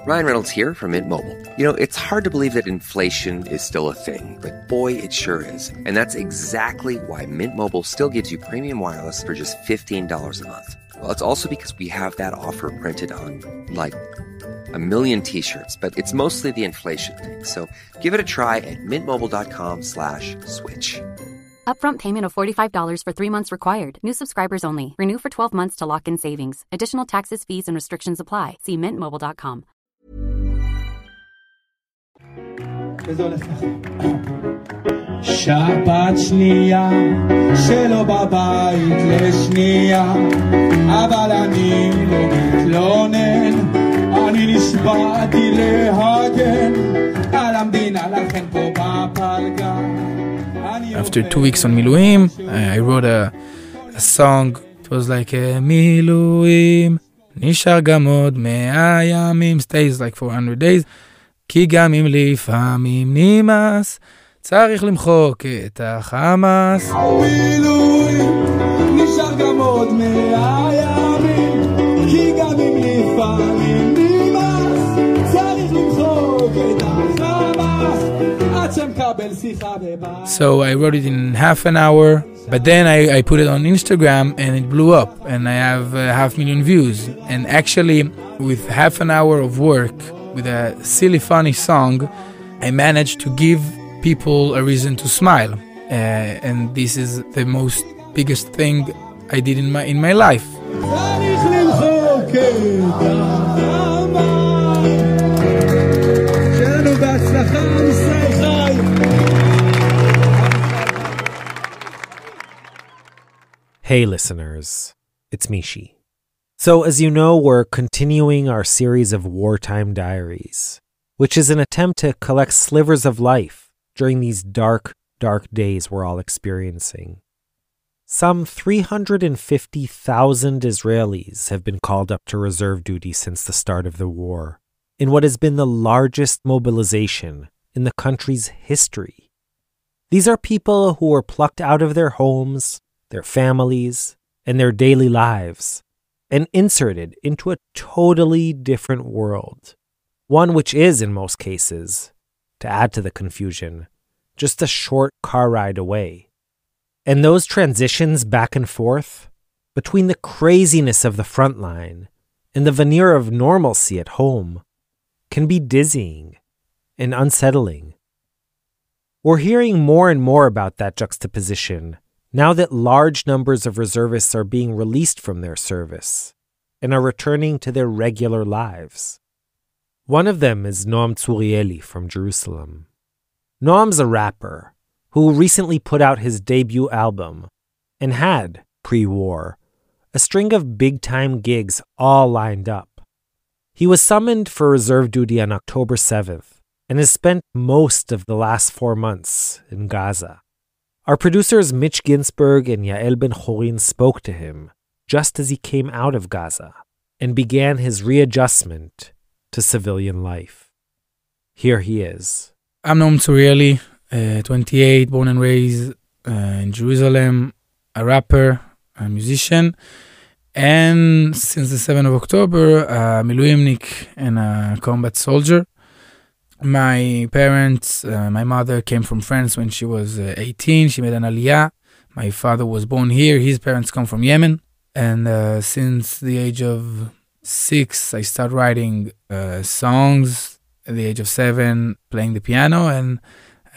Ryan Reynolds here from Mint Mobile. You know, it's hard to believe that inflation is still a thing, but boy, it sure is. And that's exactly why Mint Mobile still gives you premium wireless for just $15 a month. Well, it's also because we have that offer printed on, like, a million t-shirts, but it's mostly the inflation thing. So give it a try at mintmobile.com/switch. Upfront payment of $45 for 3 months required. New subscribers only. Renew for 12 months to lock in savings. Additional taxes, fees, and restrictions apply. See mintmobile.com. שבת שנייה שלא בבית לשנייה אבל אני לא מתלונן אני נשבעתי להגן על המדינה לכן פה בפלגה. After 2 weeks on מילואים, I wrote a song. It was like מילואים נשאר גם עוד 100 ימים, stays like 400 days, כי גם אם לפעמים נמאס צריך למחוק את החמאס. מילואים נשאר גם עוד 100 ימים, כי גם אם לפעמים נמאס צריך למחוק את החמאס עד שמקבל שיחה בבית. So I wrote it in half an hour, but then I put it on Instagram and it blew up and I have 500,000 views. And actually with half an hour of work with a silly funny song, I managed to give people a reason to smile, and this is the most biggest thing I did in my life. Hey listeners, it's Mishi. So as you know, we're continuing our series of Wartime Diaries, which is an attempt to collect slivers of life during these dark, dark days we're all experiencing. Some 350,000 Israelis have been called up to reserve duty since the start of the war, in what has been the largest mobilization in the country's history. These are people who were plucked out of their homes, their families, and their daily lives, and inserted into a totally different world, one which is, in most cases, to add to the confusion, just a short car ride away. And those transitions back and forth between the craziness of the front line and the veneer of normalcy at home can be dizzying and unsettling. We're hearing more and more about that juxtaposition now that large numbers of reservists are being released from their service and are returning to their regular lives. One of them is Noam Tsuriely from Jerusalem. Noam's a rapper who recently put out his debut album and had, pre-war, a string of big-time gigs all lined up. He was summoned for reserve duty on October 7th and has spent most of the last 4 months in Gaza. Our producers Mitch Ginsberg and Yael Ben-Chorin spoke to him just as he came out of Gaza and began his readjustment to civilian life. Here he is. I'm Noam Tsuriely, 28, born and raised in Jerusalem, a rapper, a musician, and since the 7th of October, a miluimnik and a combat soldier. My parents, my mother came from France when she was 18. She made an aliyah. My father was born here. His parents come from Yemen. And since the age of 6, I started writing songs. At the age of 7, playing the piano. And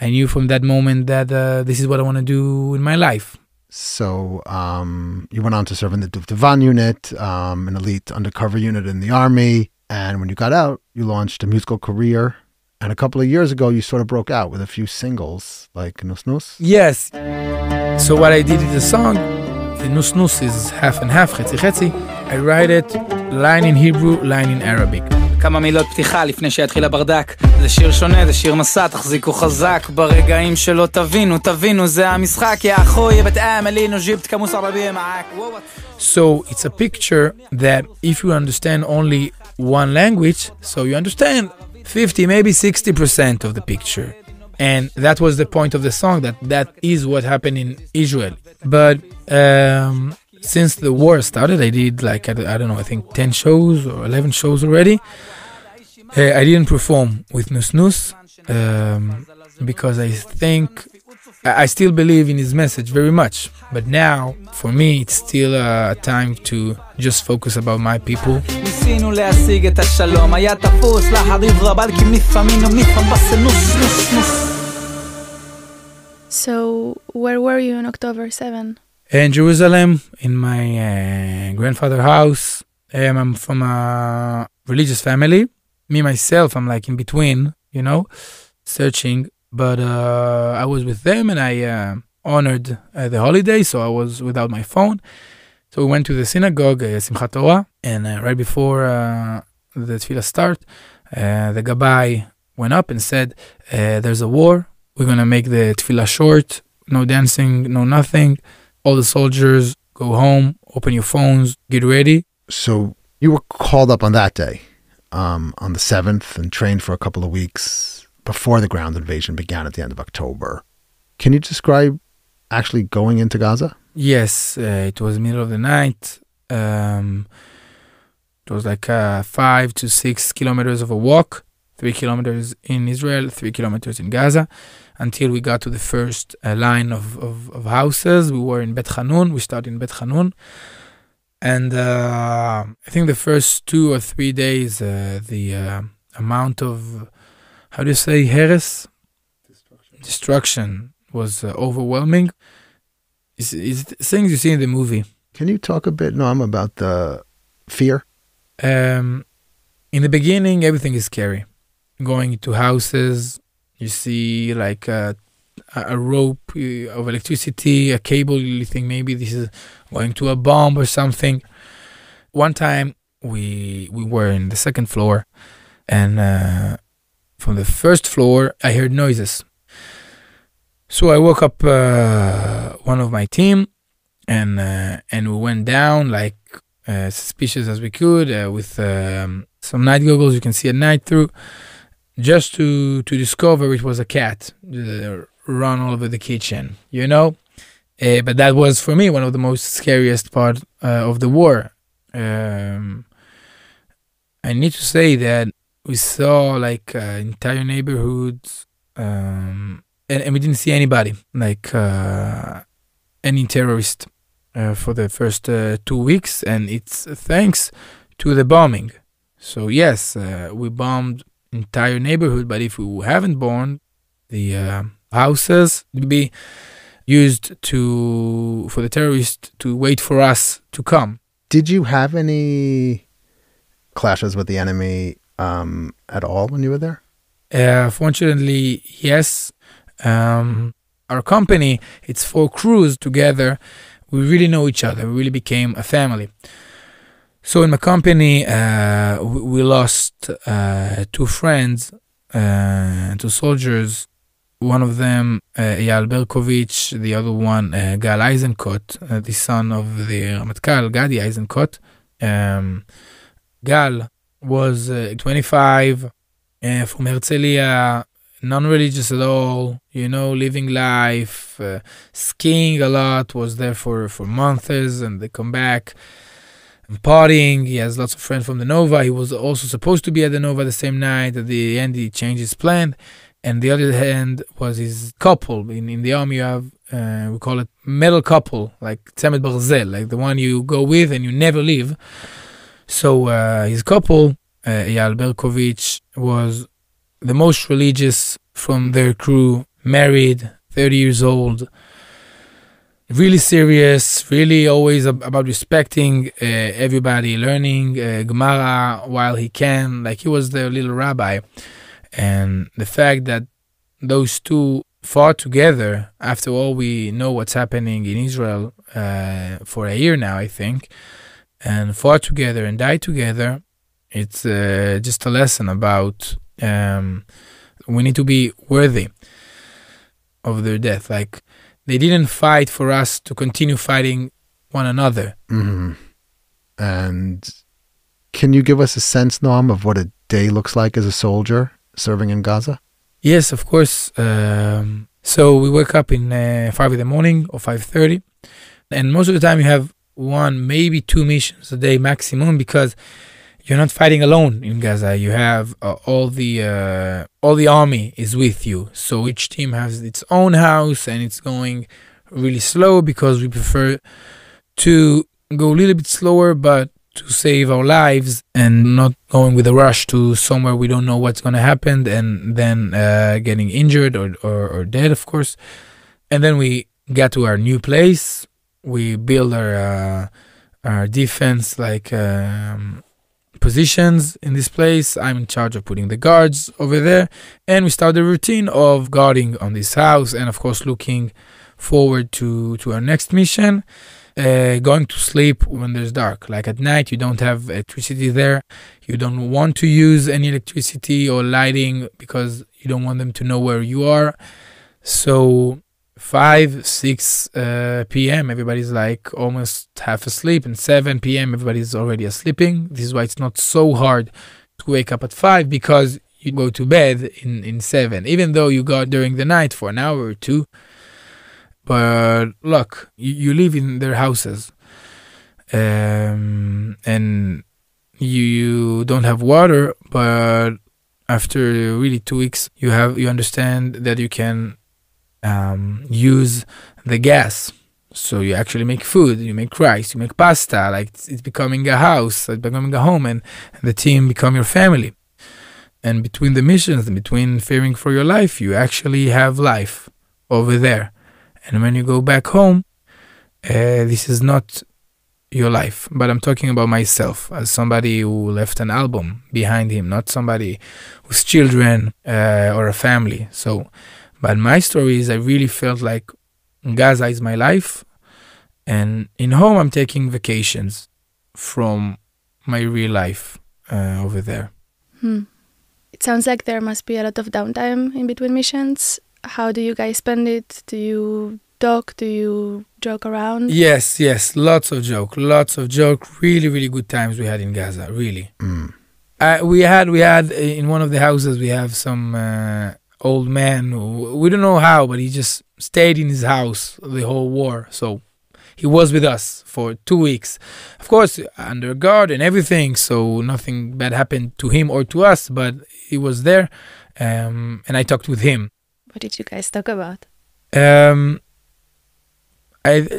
I knew from that moment that this is what I want to do in my life. So you went on to serve in the Duvdevan unit, an elite undercover unit in the army. And when you got out, you launched a musical career. And a couple of years ago, you sort of broke out with a few singles, like Nus Nus. Yes. So what I did in the song, the Nus Nus is half and half, חצי חצי. I write it line in Hebrew, line in Arabic. כמה מילות פתיחה לפני שיתחיל הברדק. זה שיר שונה, זה שיר מסע, תחזיקו חזק. ברגעים שלא תבינו, זה המשחק. יא אחוי, בתאמל לי נוג'יבת כמוס ערבי מעק. So it's a picture that if you understand only one language, so you understand 50, maybe 60% of the picture. And that was the point of the song, that is what happened in Israel. But since the war started, I did like, I don't know, I think 10 shows or 11 shows already. I didn't perform with Nus Nus because I think I still believe in his message very much. But now, for me, it's still a time to just focus about my people. ניסינו להשיג את השלום, היה תפוס לחריב רבל כי מפעמים ומפעם בס נוס נוס נוס. So, where were you on October 7? In Jerusalem, in my grandfather's house. I'm from a religious family. Me, myself, I'm like in between, searching. But I was with them and I honored the holiday, so I was without my phone. So we went to the synagogue, Simchat Torah, and right before the tefillah start, the gabbai went up and said, there's a war. We're going to make the tefillah short, no dancing, no nothing. All the soldiers go home, open your phones, get ready. So you were called up on that day, on the 7th, and trained for a couple of weeks before the ground invasion began at the end of October. Can you describe actually going into Gaza? Yes, it was middle of the night. It was like 5 to 6 kilometers of a walk, 3 kilometers in Israel, 3 kilometers in Gaza, until we got to the first line of houses. We were in Bet Hanun. We started in Bet Hanun. And I think the first 2 or 3 days, the amount of, how do you say, heres? Destruction was overwhelming. It's things you see in the movie. Can you talk a bit, Noam, about the fear? In the beginning, everything is scary. Going to houses, you see like a rope of electricity, a cable, you think maybe this is going to a bomb or something. One time we were in the second floor, and from the first floor I heard noises. So I woke up one of my team, and we went down like suspicious as we could with some night goggles you can see at night through, just to discover it was a cat run all over the kitchen, But that was, for me, one of the most scariest part of the war. I need to say that we saw like entire neighborhoods, and we didn't see anybody, like any terrorist for the first 2 weeks, and it's thanks to the bombing. So yes, we bombed entire neighborhood, but if we haven't bombed, the houses would be used for the terrorists to wait for us to come. Did you have any clashes with the enemy at all when you were there? Fortunately, yes. Our company, it's 4 crews together. We really know each other. We really became a family. So in my company, we lost 2 friends, 2 soldiers. One of them, Eyal Berkovich, the other one, Gal Eisenkot, the son of the Ramatkal, Gadi Eisenkot. Gal was 25, from Herzliya, non-religious at all, living life, skiing a lot, was there for months, and they come back. Partying. He has lots of friends from the Nova. He was also supposed to be at the Nova the same night. At the end, he changed his plan. And the other hand was his couple. In the army, you have, we call it metal couple, like Tzemet Barzel, like the one you go with and you never leave. So his couple, Eyal Berkovich, was the most religious from their crew, married, 30 years old, really serious, really always about respecting everybody, learning Gemara while he can, like he was their little rabbi. And the fact that those 2 fought together, after all we know what's happening in Israel for a year now, I think, and fought together and died together, it's just a lesson about we need to be worthy of their death. Like, they didn't fight for us to continue fighting one another. Mm-hmm. And can you give us a sense, Noam, of what a day looks like as a soldier serving in Gaza? Yes, of course. So we wake up in 5 in the morning or 5:30. And most of the time you have 1, maybe 2 missions a day maximum, because you're not fighting alone in Gaza. You have all the army is with you. So each team has its own house, and it's going really slow because we prefer to go a little bit slower, but to save our lives and not going with a rush to somewhere we don't know what's going to happen, and then getting injured or dead, of course. And then we got to our new place. We build our defense positions in this place. I'm in charge of putting the guards over there, and we start the routine of guarding on this house, and of course looking forward to our next mission. Going to sleep when there's dark. Like at night, you don't have electricity there. You don't want to use any electricity or lighting because you don't want them to know where you are. So 5, 6 p.m. everybody's like almost half asleep, and 7 p.m. everybody's already sleeping. This is why it's not so hard to wake up at 5, because you go to bed in 7, even though you go during the night for an hour or two. But look, you live in their houses, and you don't have water, but after really 2 weeks, you understand that you can use the gas. So you actually make food, you make rice, you make pasta, like it's becoming a house, it's becoming a home, and the team become your family. And between the missions and between fearing for your life, you actually have life over there. And when you go back home, this is not your life. But I'm talking about myself as somebody who left an album behind him, not somebody whose children or a family. So, but my story is I really felt like Gaza is my life. And in home, I'm taking vacations from my real life over there. It sounds like there must be a lot of downtime in between missions. How do you guys spend it? Do you talk? Do you joke around? Yes. Lots of joke. Really, really good times we had in Gaza. Really. We had in one of the houses, we have some old man who, we don't know how, but he just stayed in his house the whole war. So he was with us for 2 weeks. Of course, under guard and everything. So nothing bad happened to him or to us, but he was there. And I talked with him. What did you guys talk about? I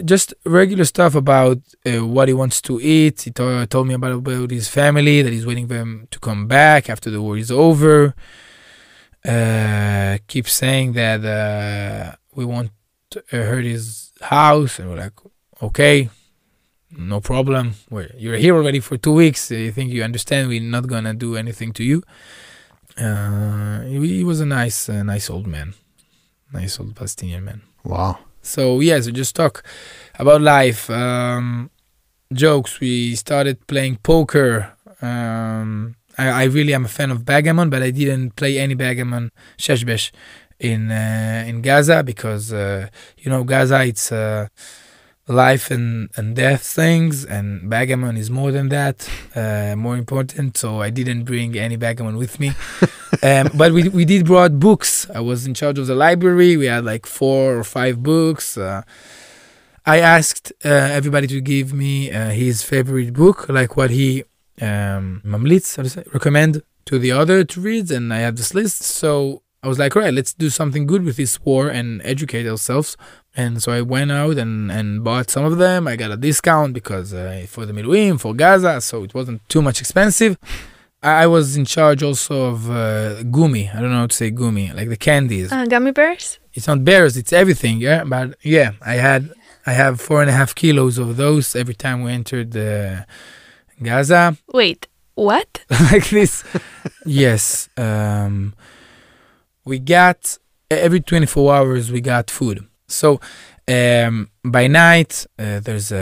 just regular stuff about what he wants to eat. He told me about his family, that he's waiting for him to come back after the war is over. Keep saying that we want to hurt his house, and we're like, okay, no problem. You're here already for 2 weeks. You think you understand we're not gonna do anything to you. He was a nice old man. Nice old Palestinian man. Wow. So yes, we just talk about life, jokes. We started playing poker. I really am a fan of backgammon, but I didn't play any backgammon, sheshbesh, in Gaza because Gaza, it's life and death things, and backgammon is more than that, more important. So I didn't bring any backgammon with me. But we did brought books. I was in charge of the library. We had like 4 or 5 books. I asked everybody to give me his favorite book, like what he recommend to the other to read, and I had this list. So I was like, all right, let's do something good with this war and educate ourselves. And so I went out and bought some of them. I got a discount because for the Miluim, for Gaza, so it wasn't too much expensive. I was in charge also of gummy. I don't know how to say gummy, like the candies. Gummy bears? It's not bears, it's everything, yeah. But yeah, I have 4.5 kilos of those every time we entered Gaza. Wait, what? Like this. Yes. We got, every 24 hours we got food. So by night, there's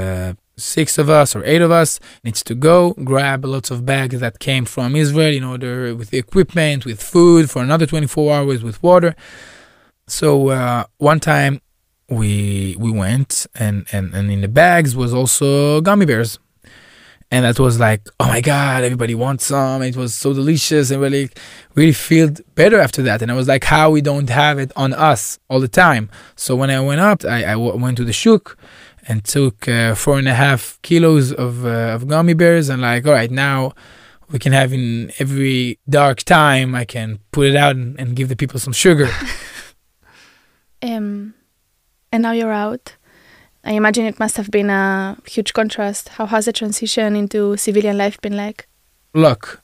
6 of us or 8 of us needs to go grab lots of bags that came from Israel in order with the equipment, with food for another 24 hours, with water. So one time we went and in the bags was also gummy bears. And that was like, oh my God, everybody wants some. It was so delicious and really feel better after that. And I was like, how we don't have it on us all the time. So when I went up, I went to the shuk and took 4.5 kilos of gummy bears, and like, all right, now we can have in every dark time, I can put it out and give the people some sugar. And now you're out. I imagine it must have been a huge contrast. How has the transition into civilian life been like? Look,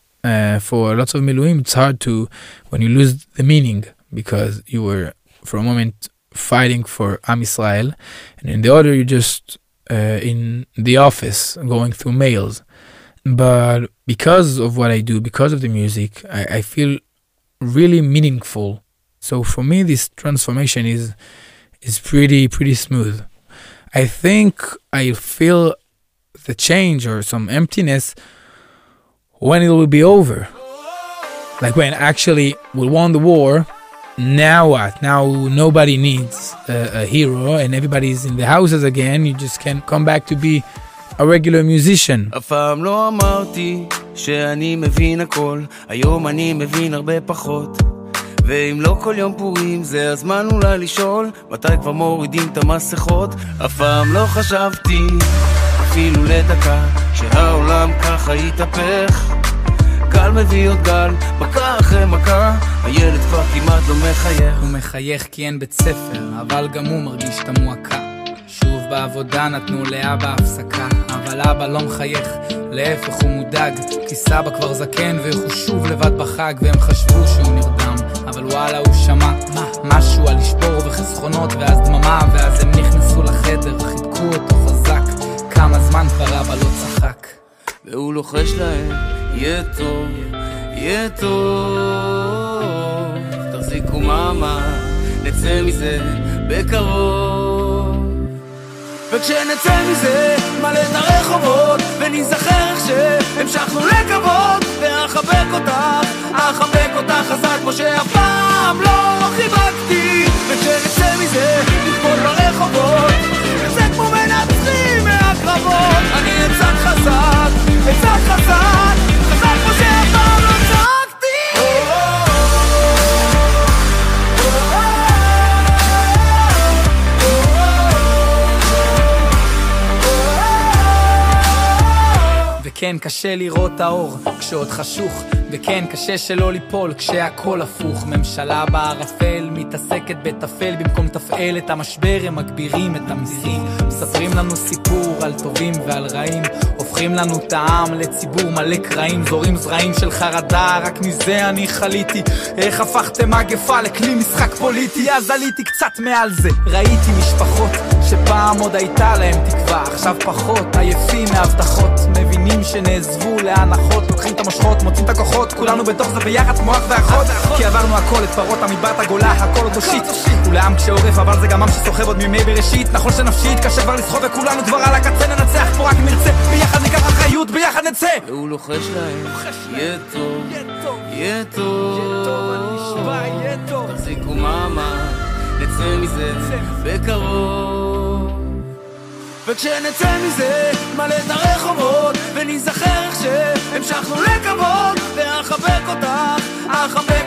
for lots of miluim, it's hard to, when you lose the meaning, because you were, for a moment, fighting for Am Yisrael, and in the other, you're just in the office, going through mails. But because of what I do, because of the music, I feel really meaningful. So for me, this transformation is pretty smooth. I think I feel the change or some emptiness when it will be over. Like when actually we won the war, now what? Now nobody needs a hero and everybody's in the houses again. You just can come back to be a regular musician. אף פעם לא אמרתי שאני מבין הכל, היום אני מבין הרבה פחות. ואם לא כל יום פורים זה הזמן אולי לשאול מתי כבר מורידים את המסכות. אף פעם לא חשבתי אפילו לדקה שהעולם ככה יתהפך. גל מביא עוד גל, מכה אחרי מכה, הילד כבר כמעט לא מחייך. הוא מחייך כי אין בית ספר, אבל גם הוא מרגיש את המועקה. שוב בעבודה נתנו לאבא הפסקה, אבל אבא לא מחייך, להפך הוא מודאג, כי סבא כבר זקן והוא שוב לבד בחג, והם חשבו שהוא נרדם, אבל וואלה הוא שמע משהו על לשבור וחסכונות, ואז דממה, ואז הם נכנסו לחדר, חיבקו אותו חזק, כמה זמן כבר אבא לא צחק. והוא לוחש להם, יהיה טוב, יהיה טוב, תחזיקו מאמה, נצא מזה בקרוב. וכשנצא מזה מלא את הרחובות ונזכר איך שהמשכנו לקוות, ואחבק אותך חזק כמו שאף פעם לא חיבקתי. וכשנצא מזה נתפול ברחובות, זה כמו מנצחים מהקרבות. אני אצעק חזק, חזק כמו שאף פעם לא צעקתי. וכן קשה לראות האור כשעוד חשוך, וכן קשה שלא ליפול כשהכל הפוך. ממשלה בערפל מתעסקת בתפל, במקום תפעל את המשבר הם מגבירים את המסים. מספרים לנו סיפור על טובים ועל רעים, הופכים לנו את העם לציבור מלא קרעים, זורים זרעים של חרדה, רק מזה אני חליתי. איך הפכתם מגפה לכלי משחק פוליטי? אז עליתי קצת מעל זה, ראיתי משפחות שפעם עוד הייתה להם תקווה, עכשיו פחות, עייפים מהבטחות, מבינים שנעזבו להנחות, לוקחים את המושכות, מוצאים את הכוחות, כולנו בתוך זה ביחד כמו אח ואחות, כי עברנו הכל, את פרות המדברת הגולה, הכל עוד הושיט, ולעם כשעורף, אבל זה גם עם שסוחב עוד מימי בראשית, נכון שנפשית, קשה כבר לסחוב וכולנו כבר על הקצה, ננצח פה רק נרצה, ביחד ניקח אחריות, ביחד נצא. והוא לוחש להם, יהיה טוב, יהיה טוב, תחזיקו מאמה, נצא מזה בקרוב. וכשנצא מזה מלא את הרחובות, ונזכר איך שהמשכנו לקוות, ואחבק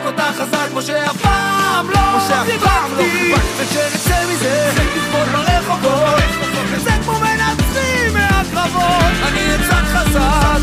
אותך חזק כמו שאף פעם לא חיבקתי. וכשנצא מזה נתפול ברחובות, זה כמו מנצחים מהקרבות. אני אצעק חזק